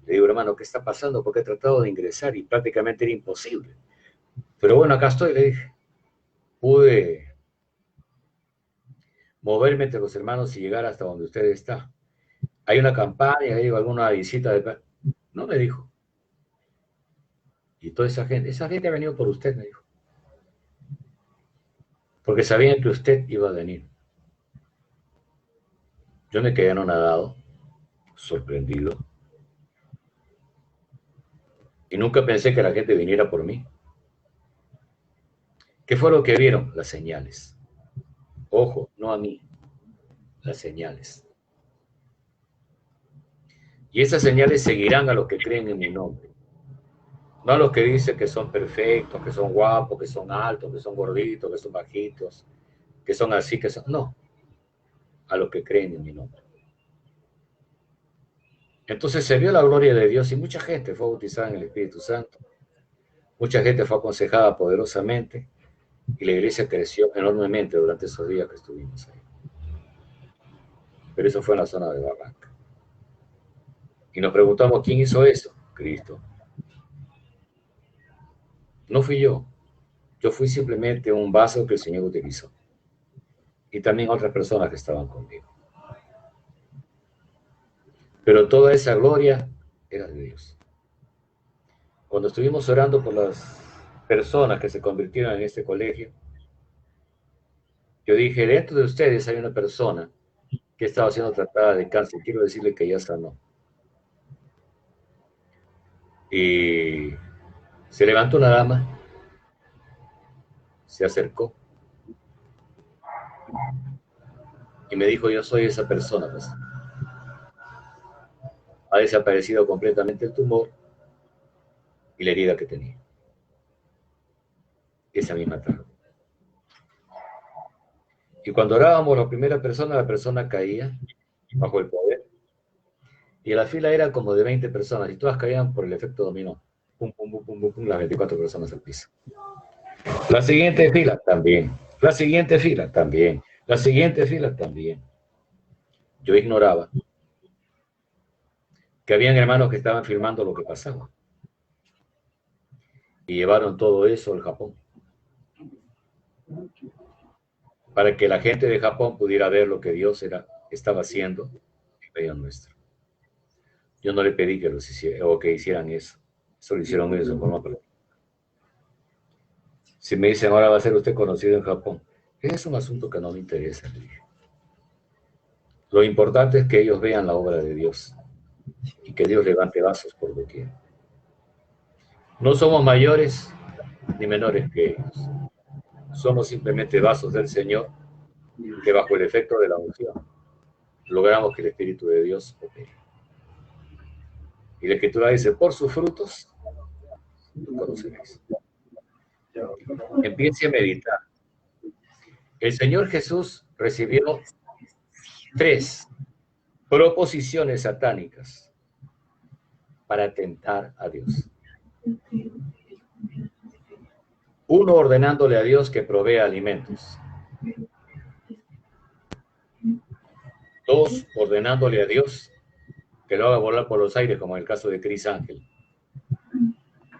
le digo, hermano, ¿qué está pasando? Porque he tratado de ingresar y prácticamente era imposible. Pero bueno, acá estoy, le dije. Pude moverme entre los hermanos y llegar hasta donde usted está. Hay una campaña, hay alguna visita de... No, me dijo. Y toda esa gente ha venido por usted, me dijo. Porque sabían que usted iba a venir. Yo me quedé anonadado, sorprendido. Y nunca pensé que la gente viniera por mí. ¿Qué fue lo que vieron? Las señales. Ojo, no a mí, las señales. Y esas señales seguirán a los que creen en mi nombre. No a los que dicen que son perfectos, que son guapos, que son altos, que son gorditos, que son bajitos, que son así, que son... No, a los que creen en mi nombre. Entonces se vio la gloria de Dios y mucha gente fue bautizada en el Espíritu Santo. Mucha gente fue aconsejada poderosamente y la iglesia creció enormemente durante esos días que estuvimos ahí. Pero eso fue en la zona de Barranca. Y nos preguntamos, ¿quién hizo eso? Cristo. No fui yo. Yo fui simplemente un vaso que el Señor utilizó. Y también otras personas que estaban conmigo. Pero toda esa gloria era de Dios. Cuando estuvimos orando por las personas que se convirtieron en este colegio, yo dije, dentro de ustedes hay una persona que estaba siendo tratada de cáncer. Quiero decirle que ya sanó. Y se levantó una dama, se acercó y me dijo, yo soy esa persona, pues. Ha desaparecido completamente el tumor y la herida que tenía. Esa misma tarde. Y cuando orábamos la persona caía bajo el poder. Y la fila era como de 20 personas y todas caían por el efecto dominó. Pum, pum, pum, pum, pum, pum, las 24 personas al piso. La siguiente fila también. La siguiente fila también. La siguiente fila también. Yo ignoraba que habían hermanos que estaban filmando lo que pasaba. Y llevaron todo eso al Japón. Para que la gente de Japón pudiera ver lo que Dios estaba haciendo en medio nuestro. Yo no le pedí que los hiciera, o que hicieran eso. Eso lo hicieron ellos en forma práctica. Si me dicen, ahora va a ser usted conocido en Japón, es un asunto que no me interesa, le dije. Lo importante es que ellos vean la obra de Dios y que Dios levante vasos por doquier. No somos mayores ni menores que ellos. Somos simplemente vasos del Señor que bajo el efecto de la unción logramos que el Espíritu de Dios opere. Y la Escritura dice, por sus frutos los conoceréis. Empiece a meditar. El Señor Jesús recibió 3 proposiciones satánicas para tentar a Dios. 1, ordenándole a Dios que provea alimentos. 2, ordenándole a Dios que lo haga volar por los aires, como en el caso de Chris Ángel,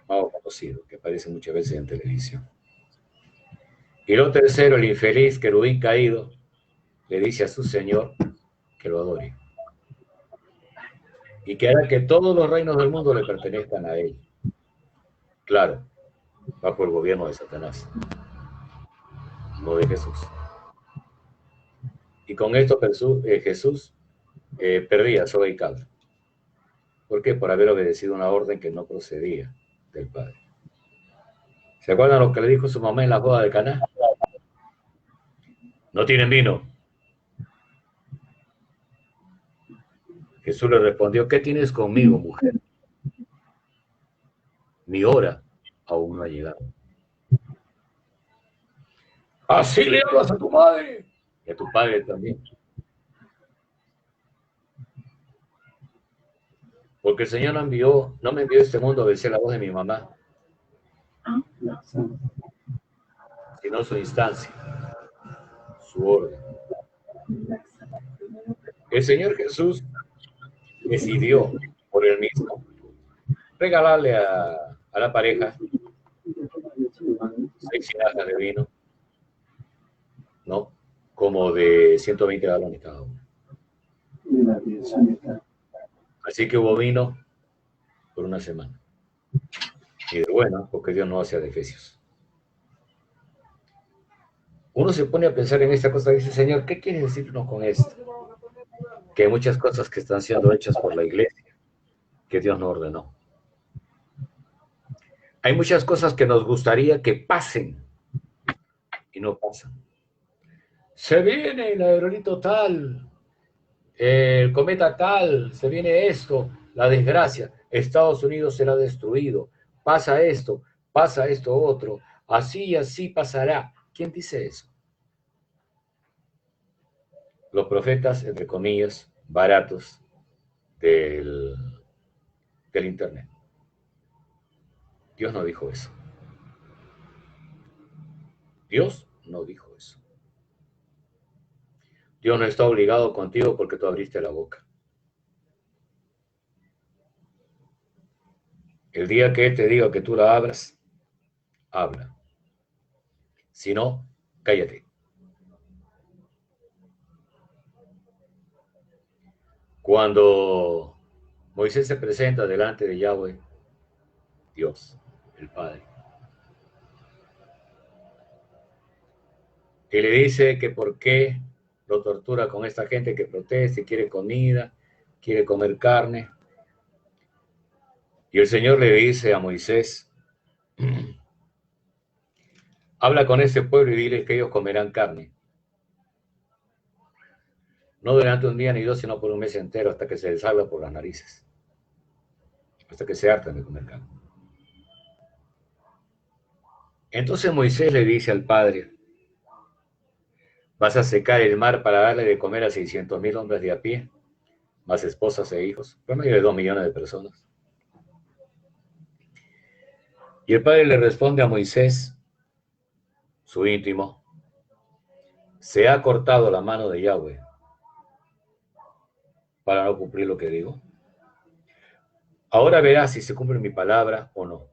más conocido, que aparece muchas veces en televisión. Y lo tercero, el infeliz querubín caído le dice a su Señor que lo adore y que hará que todos los reinos del mundo le pertenezcan a él. Claro, bajo el gobierno de Satanás, no de Jesús. Y con esto Jesús perdía soga y cable. ¿Por qué? Por haber obedecido una orden que no procedía del Padre. ¿Se acuerdan lo que le dijo su mamá en la boda de Caná? No tienen vino. Jesús le respondió, ¿qué tienes conmigo, mujer? Mi hora aún no ha llegado. Así le hablas a tu madre y a tu padre también. Porque el Señor no me envió a este mundo a obedecer la voz de mi mamá, sino su instancia, su orden. El Señor Jesús decidió por él mismo regalarle a la pareja 6 tinajas de vino, ¿no? Como de 120 galones cada uno. Así que hubo vino por una semana. Y de buena, porque Dios no hace adefesios. Uno se pone a pensar en esta cosa y dice, Señor, ¿qué quieres decirnos con esto? Que hay muchas cosas que están siendo hechas por la iglesia, que Dios no ordenó. Hay muchas cosas que nos gustaría que pasen y no pasan. Se viene el aerolito tal, el cometa tal, se viene esto, la desgracia, Estados Unidos será destruido, pasa esto otro, así y así pasará. ¿Quién dice eso? Los profetas, entre comillas, baratos del Internet. Dios no dijo eso. Dios no dijo eso. Dios no está obligado contigo porque tú abriste la boca. El día que Él te diga que tú la abras, habla. Si no, cállate. Cuando Moisés se presenta delante de Yahweh, Dios, el Padre, y le dice que por qué lo tortura con esta gente que protesta y quiere comida, quiere comer carne. Y el Señor le dice a Moisés, habla con ese pueblo y dile que ellos comerán carne. No durante un día ni dos, sino por un mes entero, hasta que se les salga por las narices. Hasta que se hartan de comer carne. Entonces Moisés le dice al Padre, vas a secar el mar para darle de comer a 600,000 hombres de a pie, más esposas e hijos, promedio de 2 millones de personas. Y el Padre le responde a Moisés, su íntimo, se ha cortado la mano de Yahweh para no cumplir lo que digo. Ahora verás si se cumple mi palabra o no.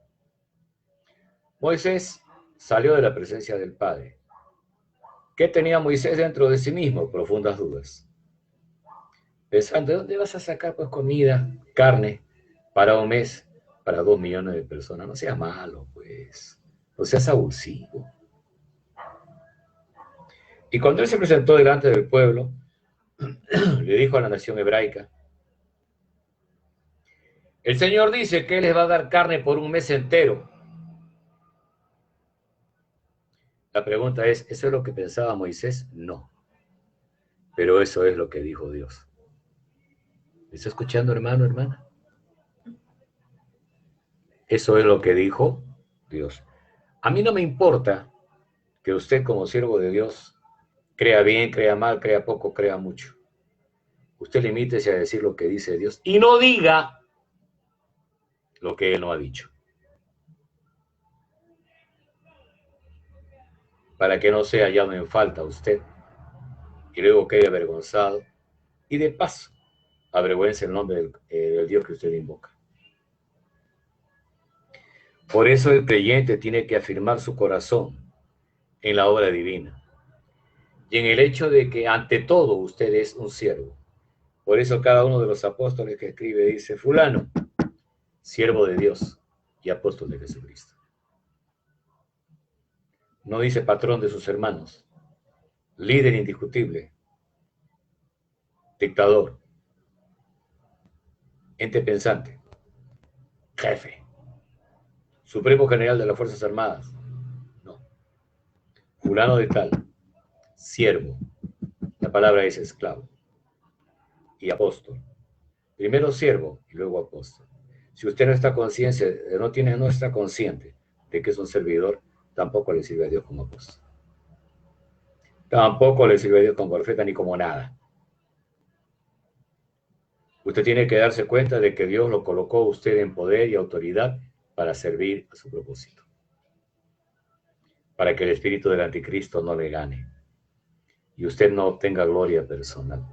Moisés salió de la presencia del Padre. ¿Qué tenía Moisés dentro de sí mismo? Profundas dudas. Pensando, ¿de dónde vas a sacar pues comida, carne, para un mes, para 2 millones de personas? No seas malo, pues. No seas abusivo. Y cuando él se presentó delante del pueblo, le dijo a la nación hebraica, el Señor dice que Él les va a dar carne por un mes entero. La pregunta es, ¿eso es lo que pensaba Moisés? No. Pero eso es lo que dijo Dios. ¿Me está escuchando, hermano, hermana? Eso es lo que dijo Dios. A mí no me importa que usted como siervo de Dios crea bien, crea mal, crea poco, crea mucho. Usted limítese a decir lo que dice Dios y no diga lo que Él no ha dicho. Para que no sea hallado en falta usted y luego quede avergonzado y de paso avergüence el nombre del Dios que usted invoca. Por eso el creyente tiene que afirmar su corazón en la obra divina y en el hecho de que ante todo usted es un siervo. Por eso cada uno de los apóstoles que escribe dice, fulano, siervo de Dios y apóstol de Jesucristo. No dice patrón de sus hermanos, líder indiscutible, dictador, ente pensante, jefe, supremo general de las Fuerzas Armadas. No. Fulano de tal, siervo. La palabra es esclavo. Y apóstol. Primero siervo y luego apóstol. Si usted no está consciente, no está consciente de que es un servidor, tampoco le sirve a Dios como apóstol. Tampoco le sirve a Dios como profeta ni como nada. Usted tiene que darse cuenta de que Dios lo colocó a usted en poder y autoridad para servir a su propósito. Para que el espíritu del anticristo no le gane y usted no obtenga gloria personal.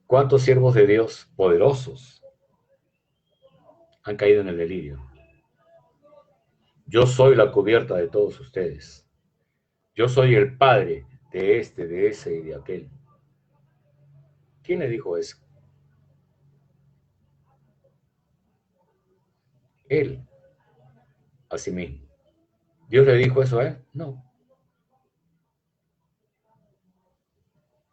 ¿Cuántos siervos de Dios poderosos han caído en el delirio? Yo soy la cubierta de todos ustedes. Yo soy el padre de este, de ese y de aquel. ¿Quién le dijo eso? Él, a sí mismo. ¿Dios le dijo eso a él? No.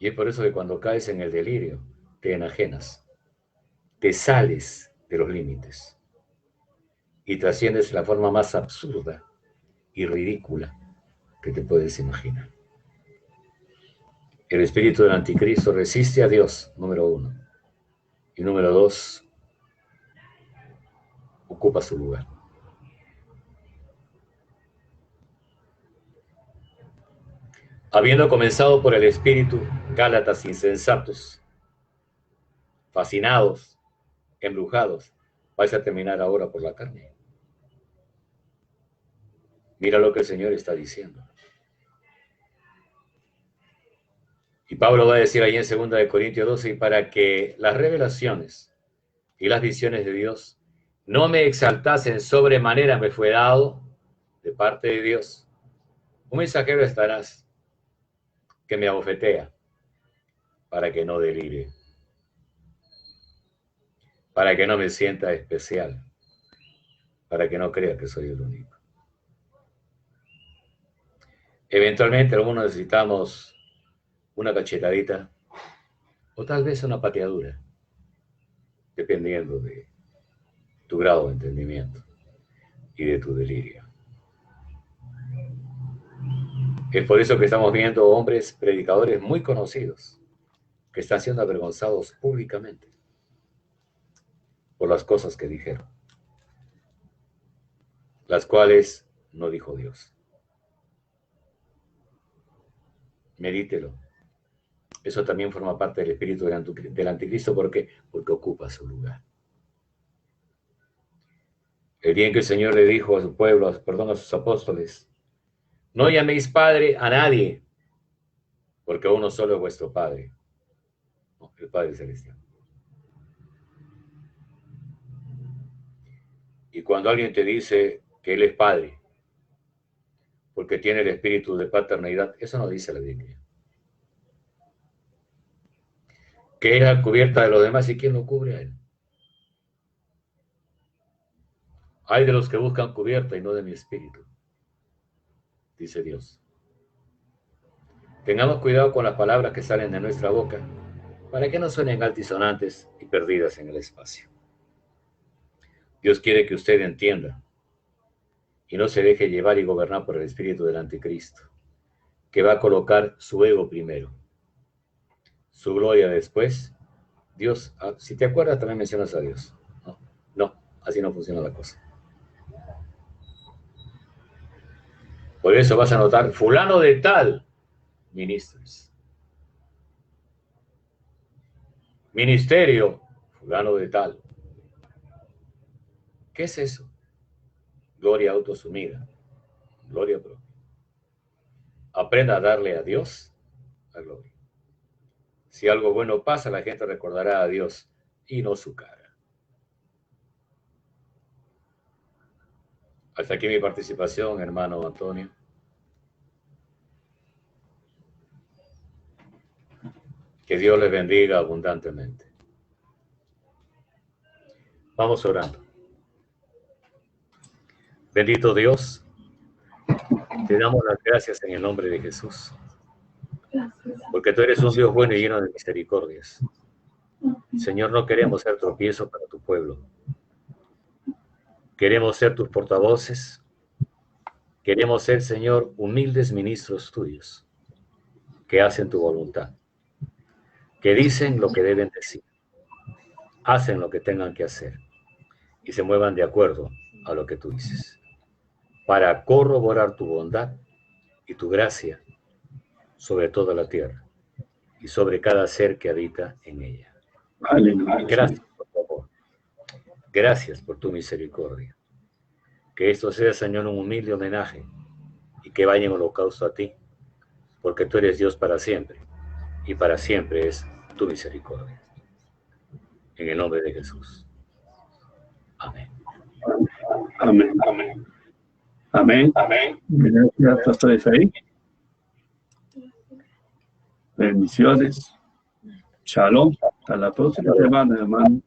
Y es por eso que cuando caes en el delirio, te enajenas, te sales de los límites y trasciendes de la forma más absurda y ridícula que te puedes imaginar. El espíritu del anticristo resiste a Dios, número 1. Y número 2, ocupa su lugar. Habiendo comenzado por el espíritu, Gálatas insensatos, fascinados, embrujados, vais a terminar ahora por la carne. Mira lo que el Señor está diciendo. Y Pablo va a decir ahí en 2 Corintios 12, y para que las revelaciones y las visiones de Dios no me exaltasen sobremanera, me fue dado de parte de Dios un mensajero estarás que me abofetea para que no delire, para que no me sienta especial, para que no crea que soy el único. Eventualmente algunos necesitamos una cachetadita o tal vez una pateadura, dependiendo de tu grado de entendimiento y de tu delirio. Es por eso que estamos viendo hombres predicadores muy conocidos que están siendo avergonzados públicamente por las cosas que dijeron, las cuales no dijo Dios. Medítelo. Eso también forma parte del espíritu del anticristo porque ocupa su lugar. El día en que el Señor le dijo a su pueblo, a sus apóstoles, no llaméis Padre a nadie, porque uno solo es vuestro Padre, el Padre Celestial. Y cuando alguien te dice que Él es Padre, porque tiene el espíritu de paternidad, eso no dice la Biblia. Que es la cubierta de los demás, ¿y quién lo cubre a Él? Hay de los que buscan cubierta y no de mi espíritu, dice Dios. Tengamos cuidado con las palabras que salen de nuestra boca, para que no suenen altisonantes y perdidas en el espacio. Dios quiere que usted entienda y no se deje llevar y gobernar por el espíritu del anticristo, que va a colocar su ego primero, su gloria después. Dios, si te acuerdas, también mencionas a Dios. No, así no funciona la cosa. Por eso vas a notar, fulano de tal, ministros. Ministerio, fulano de tal. ¿Qué es eso? Gloria autosumida, gloria propia. Aprenda a darle a Dios la gloria. Si algo bueno pasa, la gente recordará a Dios y no su cara. Hasta aquí mi participación, hermano Antonio. Que Dios les bendiga abundantemente. Vamos orando. Bendito Dios, te damos las gracias en el nombre de Jesús. Porque tú eres un Dios bueno y lleno de misericordias. Señor, no queremos ser tropiezo para tu pueblo. Queremos ser tus portavoces. Queremos ser, Señor, humildes ministros tuyos, que hacen tu voluntad, que dicen lo que deben decir, hacen lo que tengan que hacer y se muevan de acuerdo a lo que tú dices, para corroborar tu bondad y tu gracia sobre toda la tierra y sobre cada ser que habita en ella. Aleluya. Gracias por tu amor. Gracias por tu misericordia. Que esto sea, Señor, un humilde homenaje y que vaya en holocausto a ti, porque tú eres Dios para siempre y para siempre es tu misericordia. En el nombre de Jesús. Amén. Amén. Amén. Amén. Amén. Gracias, Pastor Efraín. Bendiciones. Shalom. Hasta la próxima semana, hermano.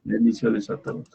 Bendiciones a todos.